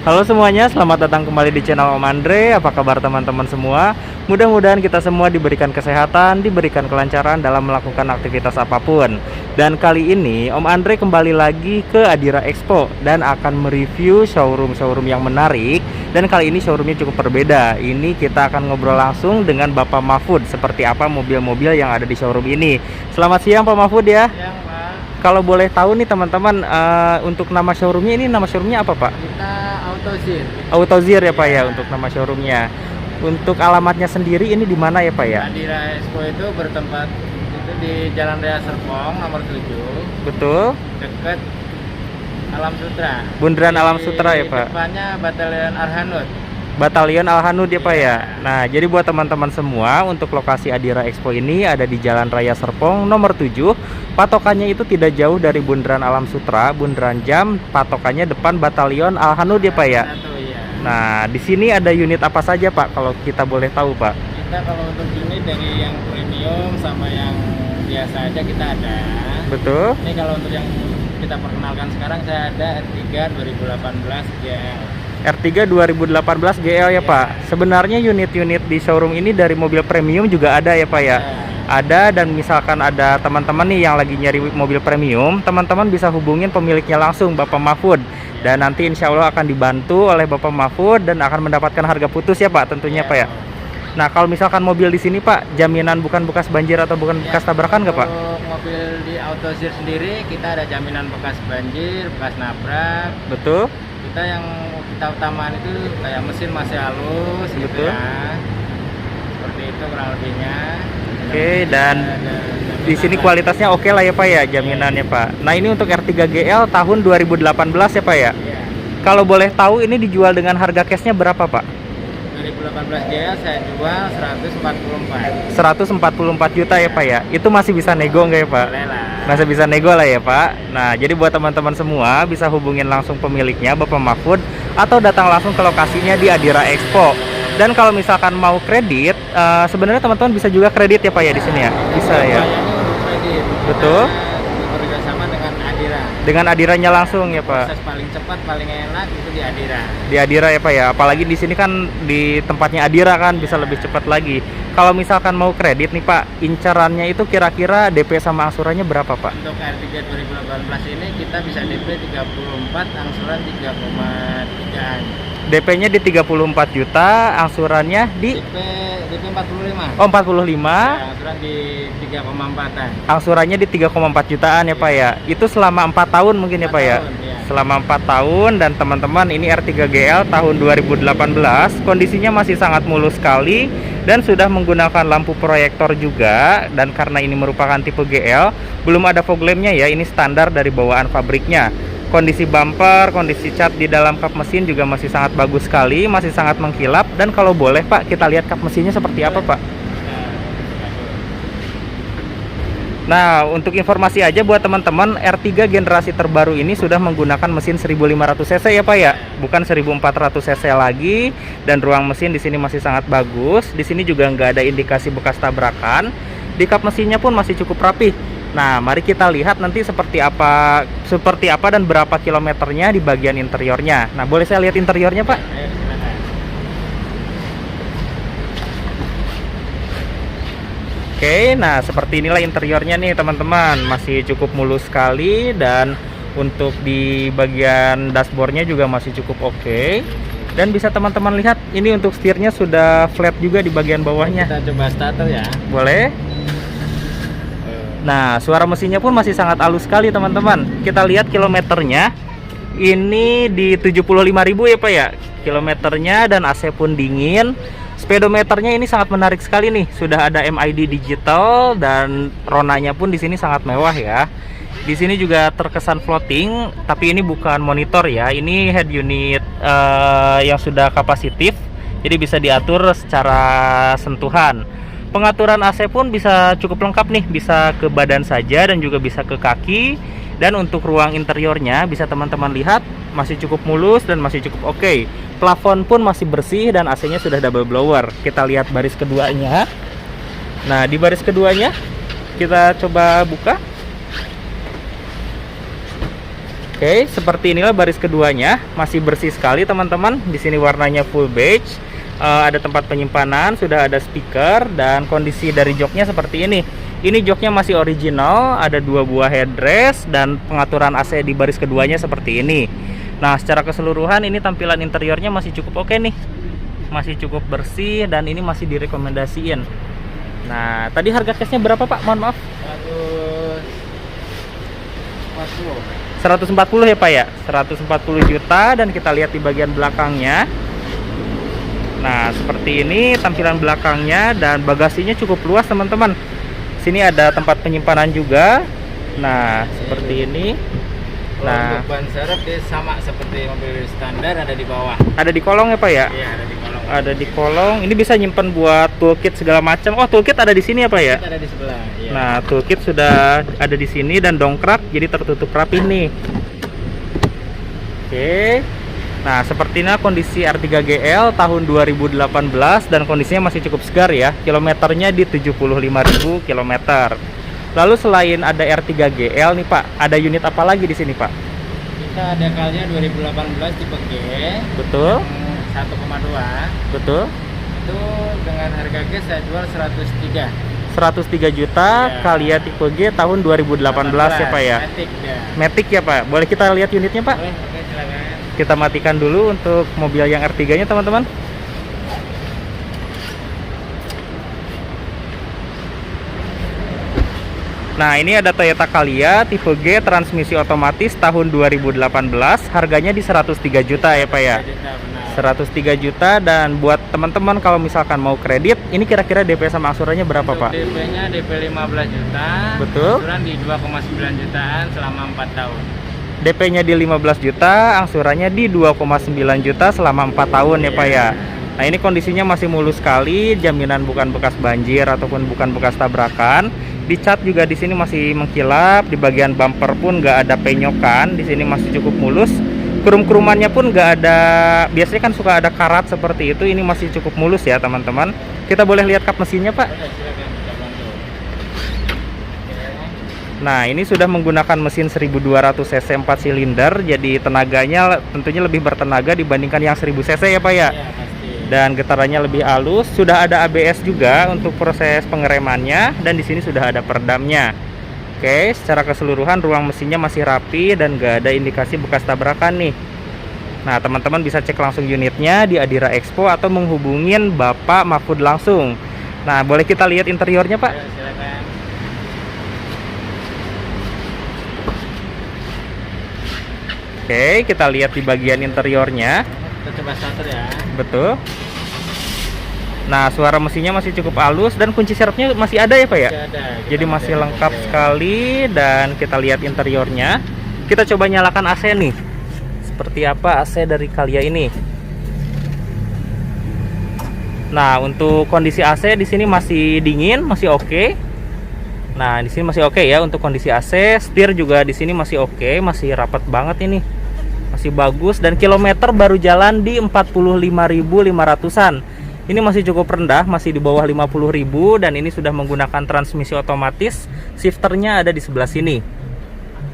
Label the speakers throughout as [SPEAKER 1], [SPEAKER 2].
[SPEAKER 1] Halo semuanya, selamat datang kembali di channel Om Andre. Apa kabar teman-teman semua? Mudah-mudahan kita semua diberikan kesehatan, diberikan kelancaran dalam melakukan aktivitas apapun. Dan kali ini Om Andre kembali lagi ke Adira Expo dan akan mereview showroom-showroom yang menarik. Dan kali ini showroomnya cukup berbeda. Ini kita akan ngobrol langsung dengan Bapak Mahfud seperti apa mobil-mobil yang ada di showroom ini. Selamat siang Pak Mahfud ya.
[SPEAKER 2] Siang, Pak.
[SPEAKER 1] Kalau boleh tahu nih teman-teman, untuk nama showroomnya ini, nama showroomnya apa Pak?
[SPEAKER 2] Kita Autozir.
[SPEAKER 1] Autozir ya Pak ya untuk nama showroomnya. Untuk alamatnya sendiri ini di mana ya Pak ya?
[SPEAKER 2] Adira Expo itu bertempat itu di Jalan Raya Serpong nomor 7,
[SPEAKER 1] Betul.
[SPEAKER 2] dekat Alam Sutra.
[SPEAKER 1] Bundaran
[SPEAKER 2] Di
[SPEAKER 1] Alam Sutra ya Pak.
[SPEAKER 2] Depannya Batalion Arhanud.
[SPEAKER 1] Batalion Al-Hanud ya Pak ya. Nah, jadi buat teman-teman semua, untuk lokasi Adira Expo ini ada di Jalan Raya Serpong nomor 7. Patokannya itu tidak jauh dari Bundaran Alam Sutra, bundaran jam, patokannya depan Batalion Al-Hanud ya Pak ya.
[SPEAKER 2] Satu ya.
[SPEAKER 1] Nah, di sini ada unit apa saja Pak kalau kita boleh tahu Pak?
[SPEAKER 2] Kita kalau untuk unit dari yang premium sama yang biasa aja kita ada.
[SPEAKER 1] Betul.
[SPEAKER 2] Ini kalau untuk yang kita perkenalkan sekarang saya ada R3 2018 GL.
[SPEAKER 1] R3 2018 GL ya Pak. Sebenarnya unit-unit di showroom ini dari mobil premium juga ada ya Pak ya. Ada, dan misalkan ada teman-teman nih yang lagi nyari mobil premium, teman-teman bisa hubungin pemiliknya langsung, Bapak Mahfud. Dan nanti insya Allah akan dibantu oleh Bapak Mahfud dan akan mendapatkan harga putus ya Pak tentunya Pak ya. Nah kalau misalkan mobil di sini Pak, jaminan bukan bekas banjir atau bukan bekas tabrakan nggak Pak?
[SPEAKER 2] Untuk mobil di Autozir sendiri kita ada jaminan bekas banjir, bekas nabrak.
[SPEAKER 1] Betul.
[SPEAKER 2] Kita yang kita utamakan itu kayak mesin masih halus gitu
[SPEAKER 1] Betul.
[SPEAKER 2] ya. Seperti itu kurang lebihnya.
[SPEAKER 1] Oke, dan di sini kualitasnya oke lah ya Pak ya, jaminannya Pak. Nah ini untuk R3 GL tahun 2018 ya Pak ya.
[SPEAKER 2] Iya.
[SPEAKER 1] Kalau boleh tahu ini dijual dengan harga cashnya berapa Pak?
[SPEAKER 2] 2018 GL saya jual 144.
[SPEAKER 1] 144 juta ya Pak ya. Itu masih bisa nego nggak ya Pak?
[SPEAKER 2] Boleh lah.
[SPEAKER 1] Masih bisa nego lah ya Pak. Nah jadi buat teman-teman semua bisa hubungin langsung pemiliknya Bapak Mahfud atau datang langsung ke lokasinya di Adira Expo. Dan kalau misalkan mau kredit, sebenarnya teman-teman bisa juga kredit ya Pak ya di sini ya. Bisa ya.
[SPEAKER 2] Upayanya untuk kredit.
[SPEAKER 1] Betul.
[SPEAKER 2] Kita bekerja sama dengan Adira.
[SPEAKER 1] Dengan Adiranya langsung ya Pak.
[SPEAKER 2] Proses paling cepat, paling enak itu di Adira.
[SPEAKER 1] Di Adira ya Pak ya. Apalagi di sini kan di tempatnya Adira kan bisa lebih cepat lagi. Kalau misalkan mau kredit nih Pak, incarannya itu kira-kira DP sama angsurannya berapa Pak?
[SPEAKER 2] Untuk R3 2018 ini kita bisa DP 34, angsuran 3,3.
[SPEAKER 1] DP-nya di 34 juta, angsurannya di
[SPEAKER 2] DP 45.
[SPEAKER 1] oh 45,
[SPEAKER 2] Ya, angsuran di 3,4-an.
[SPEAKER 1] angsurannya di 3,4 jutaan ya Pak ya. Itu selama 4 tahun mungkin ya
[SPEAKER 2] 4
[SPEAKER 1] Pak ya.
[SPEAKER 2] tahun, ya.
[SPEAKER 1] Selama 4 tahun, dan teman-teman ini R3 GL tahun 2018, kondisinya masih sangat mulus sekali dan sudah menggunakan lampu proyektor juga. Dan karena ini merupakan tipe GL, belum ada fog lamp-nya ya, ini standar dari bawaan pabriknya. Kondisi bumper, kondisi cat di dalam kap mesin juga masih sangat bagus sekali, masih sangat mengkilap. Dan kalau boleh Pak, kita lihat kap mesinnya seperti apa Pak. Nah, untuk informasi aja buat teman-teman, R3 generasi terbaru ini sudah menggunakan mesin 1500 cc ya Pak ya, bukan 1400 cc lagi. Dan ruang mesin di sini masih sangat bagus. Di sini juga nggak ada indikasi bekas tabrakan. Di kap mesinnya pun masih cukup rapi. Nah, mari kita lihat nanti seperti apa dan berapa kilometernya di bagian interiornya. Nah, boleh saya lihat interiornya Pak?
[SPEAKER 2] Ayo, silakan.
[SPEAKER 1] Oke, nah seperti inilah interiornya nih teman-teman. Masih cukup mulus sekali, dan untuk di bagian dashboardnya juga masih cukup oke. Dan bisa teman-teman lihat ini untuk setirnya sudah flat juga di bagian bawahnya.
[SPEAKER 2] Kita coba starter ya.
[SPEAKER 1] Boleh? Nah, suara mesinnya pun masih sangat halus sekali teman-teman. Kita lihat kilometernya. Ini di 75.000 ya Pak ya kilometernya, dan AC pun dingin. Speedometernya ini sangat menarik sekali nih. Sudah ada MID digital, dan ronanya pun di sini sangat mewah ya. Di sini juga terkesan floating, tapi ini bukan monitor ya. Ini head unit yang sudah kapasitif. Jadi bisa diatur secara sentuhan. Pengaturan AC pun bisa cukup lengkap nih, bisa ke badan saja dan juga bisa ke kaki. Dan untuk ruang interiornya bisa teman-teman lihat masih cukup mulus dan masih cukup oke. Plafon pun masih bersih dan AC-nya sudah double blower. Kita lihat baris keduanya. Nah, di baris keduanya kita coba buka. Oke, seperti inilah baris keduanya, masih bersih sekali teman-teman. Di sini warnanya full beige. Ada tempat penyimpanan, sudah ada speaker, dan kondisi dari joknya seperti ini. Ini joknya masih original, ada 2 buah headrest, dan pengaturan AC di baris keduanya seperti ini. Nah, secara keseluruhan ini tampilan interiornya masih cukup oke nih, masih cukup bersih, dan ini masih direkomendasiin. Nah, tadi harga cashnya berapa Pak? Mohon maaf. 140 ya Pak ya, 140 juta. Dan kita lihat di bagian belakangnya. Nah, seperti ini tampilan belakangnya, dan bagasinya cukup luas teman-teman. Sini ada tempat penyimpanan juga. Nah, seperti ini. Nah,
[SPEAKER 2] untuk ban serep dia sama seperti mobil standar, ada di bawah.
[SPEAKER 1] Ada di kolong ya Pak ya?
[SPEAKER 2] Iya, ada di kolong.
[SPEAKER 1] Ada di kolong. Ini bisa nyimpen buat toolkit segala macam. Oh, toolkit ada di sini ya Pak ya?
[SPEAKER 2] Ada di sebelah. Iya.
[SPEAKER 1] Nah, toolkit sudah ada di sini dan dongkrak, jadi tertutup rapi nih. Oke. Nah, sepertinya kondisi R3 GL tahun 2018 dan kondisinya masih cukup segar ya. Kilometernya di 75.000 km. Lalu selain ada R3 GL nih Pak, ada unit apa lagi di sini Pak?
[SPEAKER 2] Kita ada Calya 2018 tipe G.
[SPEAKER 1] Betul.
[SPEAKER 2] 1,2.
[SPEAKER 1] Betul.
[SPEAKER 2] Itu dengan harga G saya jual 103.
[SPEAKER 1] 103 juta
[SPEAKER 2] Ya.
[SPEAKER 1] Calya tipe G tahun 2018 ya Pak ya.
[SPEAKER 2] Matic ya.
[SPEAKER 1] Matic ya Pak. Boleh kita lihat unitnya Pak?
[SPEAKER 2] Boleh, oke, silakan.
[SPEAKER 1] Kita matikan dulu untuk mobil yang R3-nya teman-teman. Nah, ini ada Toyota Calya tipe G transmisi otomatis tahun 2018. Harganya di 103 juta ya Pak ya. 103 juta. Dan buat teman-teman kalau misalkan mau kredit, ini kira-kira DP sama angsurannya berapa
[SPEAKER 2] Untuk
[SPEAKER 1] Pak?
[SPEAKER 2] DP-nya DP 15 juta.
[SPEAKER 1] Betul.
[SPEAKER 2] Angsuran di 2,9 jutaan selama 4 tahun.
[SPEAKER 1] DP-nya di 15 juta, angsurannya di 2,9 juta selama 4 tahun ya Pak ya. Nah, ini kondisinya masih mulus sekali, jaminan bukan bekas banjir ataupun bukan bekas tabrakan. Di cat juga di sini masih mengkilap, di bagian bumper pun nggak ada penyokan, di sini masih cukup mulus. Krum-krumannya pun nggak ada, biasanya kan suka ada karat seperti itu, ini masih cukup mulus ya teman-teman. Kita boleh lihat kap mesinnya Pak?
[SPEAKER 2] Oke, silakan kita bantu.
[SPEAKER 1] Nah, ini sudah menggunakan mesin 1200 cc 4 silinder, jadi tenaganya tentunya lebih bertenaga dibandingkan yang 1000 cc ya Pak ya.
[SPEAKER 2] Iya, pasti.
[SPEAKER 1] Dan getarannya lebih halus, sudah ada ABS juga untuk proses pengeremannya, dan di sini sudah ada peredamnya. Oke, secara keseluruhan ruang mesinnya masih rapi dan gak ada indikasi bekas tabrakan nih. Nah, teman-teman bisa cek langsung unitnya di Adira Expo atau menghubungin Bapak Mahfud langsung. Nah, boleh kita lihat interiornya Pak?
[SPEAKER 2] Ayo, silakan.
[SPEAKER 1] Oke, kita lihat di bagian interiornya.
[SPEAKER 2] Kita coba starter ya.
[SPEAKER 1] Betul. Nah, suara mesinnya masih cukup halus dan kunci serepnya masih ada ya Pak ya?
[SPEAKER 2] Masih ada.
[SPEAKER 1] Jadi masih lengkap sekali. Dan kita lihat interiornya. Kita coba nyalakan AC nih. Seperti apa AC dari Calya ini? Nah, untuk kondisi AC di sini masih dingin, masih oke. Nah, di sini masih oke ya untuk kondisi AC. Setir juga di sini masih oke, masih rapat banget ini. Masih bagus, dan kilometer baru jalan di 45.500-an. Ini masih cukup rendah, masih di bawah 50.000, dan ini sudah menggunakan transmisi otomatis. Shifternya ada di sebelah sini.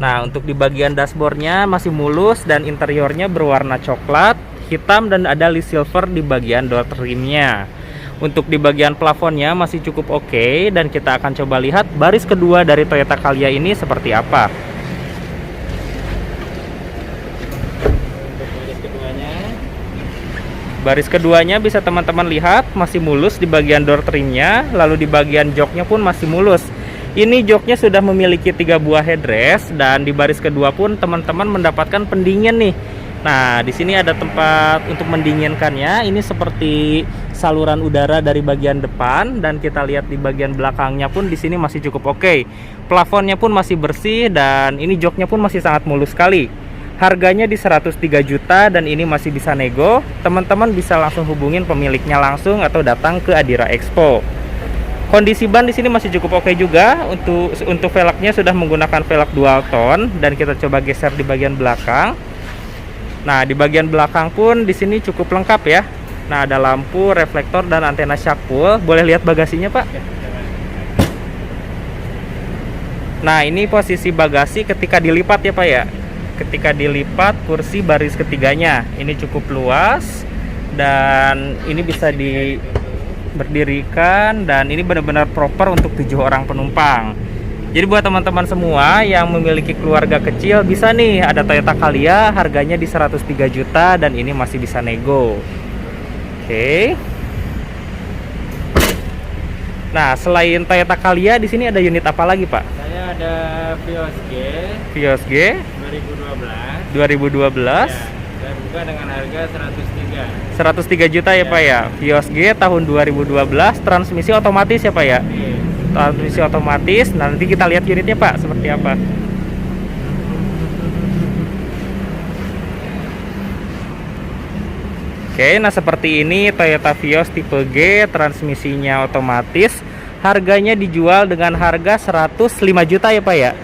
[SPEAKER 1] Nah, untuk di bagian dashboardnya masih mulus dan interiornya berwarna coklat, hitam, dan ada list silver di bagian door trimnya. Untuk di bagian plafonnya masih cukup oke, dan kita akan coba lihat baris kedua dari Toyota Calya ini seperti apa. Baris keduanya bisa teman-teman lihat masih mulus di bagian door trimnya, lalu di bagian joknya pun masih mulus. Ini joknya sudah memiliki 3 buah headrest, dan di baris kedua pun teman-teman mendapatkan pendingin nih. Nah, di sini ada tempat untuk mendinginkannya. Ini seperti saluran udara dari bagian depan, dan kita lihat di bagian belakangnya pun di sini masih cukup oke. Plafonnya pun masih bersih, dan ini joknya pun masih sangat mulus sekali. Harganya di 103 juta, dan ini masih bisa nego. Teman-teman bisa langsung hubungin pemiliknya langsung atau datang ke Adira Expo. Kondisi ban di sini masih cukup oke juga. Untuk velgnya sudah menggunakan velg dual tone, dan kita coba geser di bagian belakang. Nah, di bagian belakang pun di sini cukup lengkap ya. Nah, ada lampu, reflektor, dan antena shark pull. Boleh lihat bagasinya Pak? Nah, ini posisi bagasi ketika dilipat ya Pak ya. ketika dilipat kursi baris ketiganya. Ini cukup luas dan ini bisa berdirikan, dan ini benar-benar proper untuk 7 orang penumpang. Jadi buat teman-teman semua yang memiliki keluarga kecil, bisa nih ada Toyota Calya, harganya di 103 juta dan ini masih bisa nego. Oke. Nah, selain Toyota Calya di sini ada unit apa lagi, Pak?
[SPEAKER 2] Saya ada Vios G.
[SPEAKER 1] Vios G 2012.
[SPEAKER 2] Ya, saya buka dengan harga
[SPEAKER 1] 103 juta ya, Pak ya. Vios G tahun 2012, transmisi otomatis ya, Pak ya. Transmisi otomatis. Nah, nanti kita lihat unitnya, Pak, seperti apa. Oke, nah seperti ini Toyota Vios tipe G, transmisinya otomatis. Harganya dijual dengan harga 105 juta ya, Pak ya.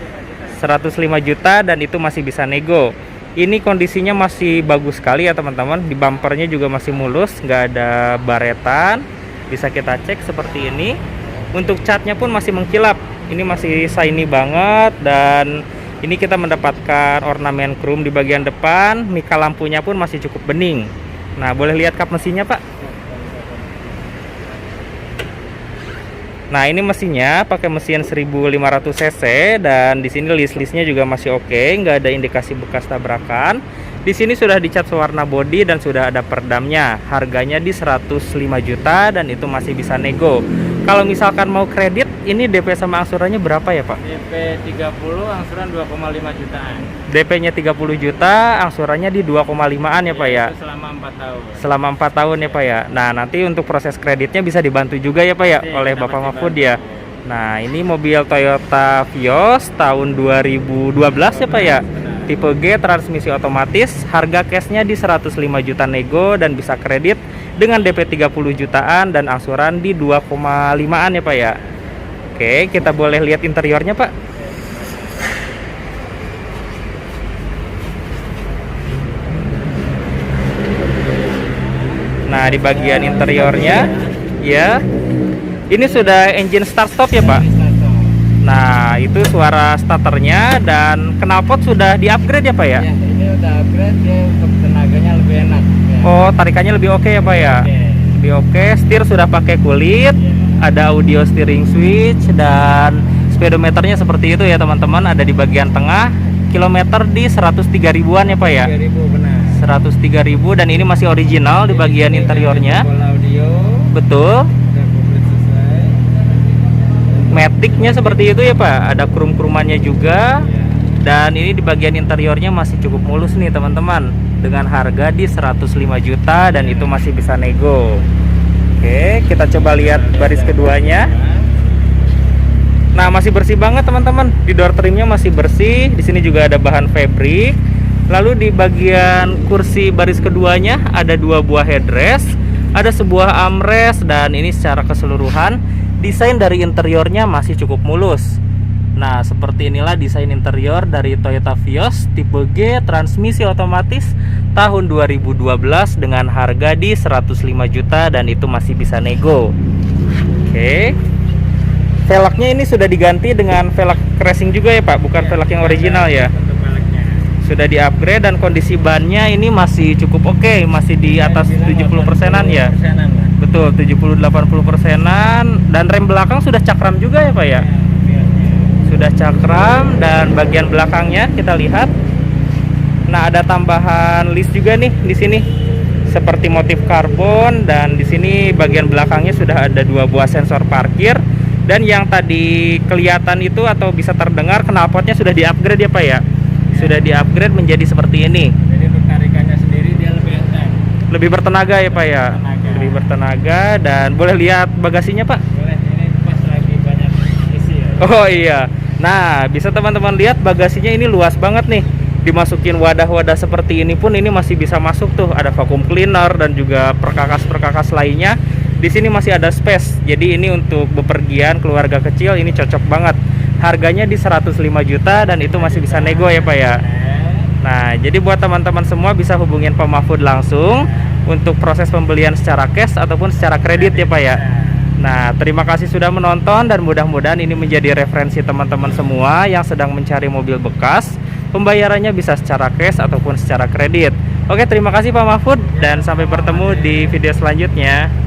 [SPEAKER 1] 105 juta dan itu masih bisa nego. Ini kondisinya masih bagus sekali ya, teman-teman. Di bumpernya juga masih mulus, nggak ada baretan. Bisa kita cek seperti ini. Untuk catnya pun masih mengkilap. Ini masih shiny banget, dan ini kita mendapatkan ornamen chrome di bagian depan. Mika lampunya pun masih cukup bening. Nah, boleh lihat kap mesinnya, Pak. Nah, ini mesinnya pakai mesin 1500 cc dan di sini list-listnya juga masih oke, nggak ada indikasi bekas tabrakan. Di sini sudah dicat warna bodi dan sudah ada perdamnya. Harganya di 105 juta dan itu masih bisa nego. Kalau misalkan mau kredit, ini DP sama angsurannya berapa ya, Pak?
[SPEAKER 2] DP 30, angsuran 2,5 jutaan.
[SPEAKER 1] DP-nya 30 juta, angsurannya di 2,5-an ya, Pak ya?
[SPEAKER 2] Itu selama 4 tahun.
[SPEAKER 1] Selama 4 tahun ya, Pak ya. Nah, nanti untuk proses kreditnya bisa dibantu juga ya, Pak ya, oleh Bapak Mahfud ya. Nah, ini mobil Toyota Vios tahun 2012 ya, Pak ya. Tipe G, transmisi otomatis. Harga cashnya di 105 juta nego dan bisa kredit dengan DP 30 jutaan dan angsuran di 2,5-an ya, Pak ya. Oke, kita boleh lihat interiornya, Pak. Nah, di bagian interiornya ya, ini sudah engine start stop ya, Pak. Nah, itu suara starternya, dan knalpot sudah di-upgrade ya, Pak ya?
[SPEAKER 2] Ya, ini udah upgrade, dia untuk tenaganya lebih enak ya.
[SPEAKER 1] Oh, tarikannya lebih oke ya, Pak ya?
[SPEAKER 2] Oke.
[SPEAKER 1] Lebih oke. Setir sudah pakai kulit, ada audio steering switch, dan speedometernya seperti itu ya, teman-teman. Ada di bagian tengah. Kilometer di 103 ribuan ya, Pak ya?
[SPEAKER 2] 3.000 benar.
[SPEAKER 1] 103 ribu, dan ini masih original di bagian interiornya.
[SPEAKER 2] Audio.
[SPEAKER 1] Betul.
[SPEAKER 2] Udah komplit selesai.
[SPEAKER 1] Matic-nya seperti itu ya, Pak. Ada krum-krumannya juga.
[SPEAKER 2] Ya.
[SPEAKER 1] Dan ini di bagian interiornya masih cukup mulus nih, teman-teman. Dengan harga di 105 juta dan itu masih bisa nego. Oke, kita coba lihat baris keduanya. Nah, masih bersih banget, teman-teman. Di door trimnya masih bersih. Di sini juga ada bahan fabric. Lalu di bagian kursi baris keduanya ada 2 buah headrest, ada sebuah armrest, dan ini secara keseluruhan desain dari interiornya masih cukup mulus. Nah, seperti inilah desain interior dari Toyota Vios tipe G, transmisi otomatis tahun 2012 dengan harga di 105 juta dan itu masih bisa nego. Oke. Velgnya ini sudah diganti dengan velg racing juga ya, Pak, bukan velg yang original ya. Sudah di-upgrade dan kondisi bannya ini masih cukup oke, masih di atas 70%-an ya. Betul, 70-80%-an, dan rem belakang sudah cakram juga ya, Pak ya. Sudah cakram, dan bagian belakangnya kita lihat. Nah, ada tambahan list juga nih di sini. Seperti motif karbon, dan di sini bagian belakangnya sudah ada 2 buah sensor parkir, dan yang tadi kelihatan itu atau bisa terdengar knalpotnya sudah di-upgrade ya, Pak ya. Sudah di-upgrade menjadi seperti ini.
[SPEAKER 2] Jadi untuk tarikannya sendiri dia lebih enteng.
[SPEAKER 1] Lebih bertenaga ya, Pak ya. Lebih bertenaga, dan boleh lihat bagasinya, Pak.
[SPEAKER 2] Boleh, ini pas lagi banyak isi ya.
[SPEAKER 1] Oh iya. Nah, bisa teman-teman lihat bagasinya ini luas banget nih. Dimasukin wadah-wadah seperti ini pun ini masih bisa masuk tuh. Ada vacuum cleaner dan juga perkakas-perkakas lainnya. Di sini masih ada space. Jadi ini untuk bepergian keluarga kecil ini cocok banget. Harganya di 105 juta dan itu masih bisa nego ya, Pak ya. Nah, jadi buat teman-teman semua bisa hubungin Pak Mahfud langsung untuk proses pembelian secara cash ataupun secara kredit ya, Pak ya. Nah, terima kasih sudah menonton dan mudah-mudahan ini menjadi referensi teman-teman semua yang sedang mencari mobil bekas. Pembayarannya bisa secara cash ataupun secara kredit. Oke, terima kasih Pak Mahfud dan sampai bertemu di video selanjutnya.